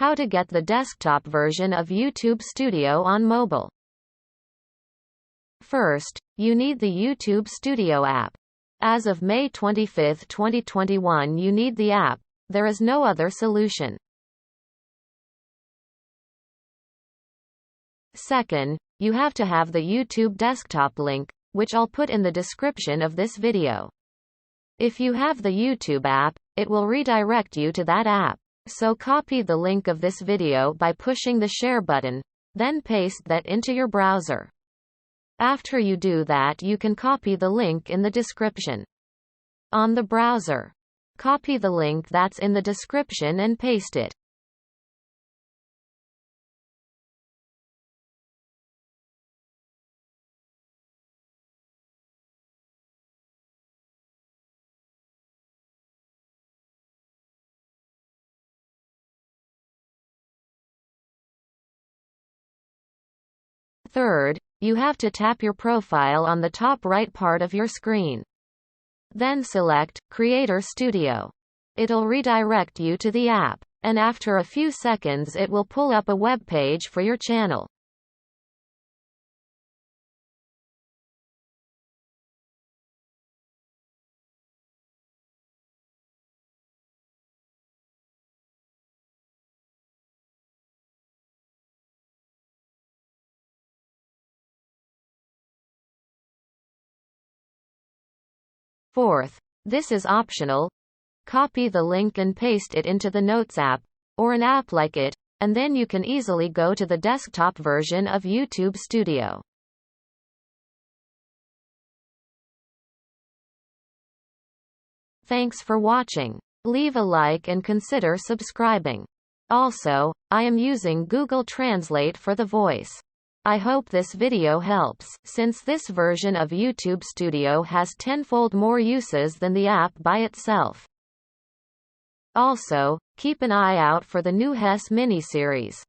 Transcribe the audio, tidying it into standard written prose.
How to get the desktop version of YouTube Studio on mobile. First, you need the YouTube Studio app. As of May 25, 2021, you need the app. There is no other solution. Second, you have to have the YouTube desktop link, which I'll put in the description of this video. If you have the YouTube app, it will redirect you to that app. So copy the link of this video by pushing the share button, then paste that into your browser. After you do that, you can copy the link in the description. On the browser, copy the link that's in the description and paste it. Third, you have to tap your profile on the top right part of your screen. Then select Creator Studio. It'll redirect you to the app, and after a few seconds it will pull up a web page for your channel. Fourth, this is optional. Copy the link and paste it into the Notes app, or an app like it, and then you can easily go to the desktop version of YouTube Studio. Thanks for watching. Leave a like and consider subscribing. Also, I am using Google Translate for the voice. I hope this video helps, since this version of YouTube Studio has tenfold more uses than the app by itself. Also, keep an eye out for the new HES miniseries.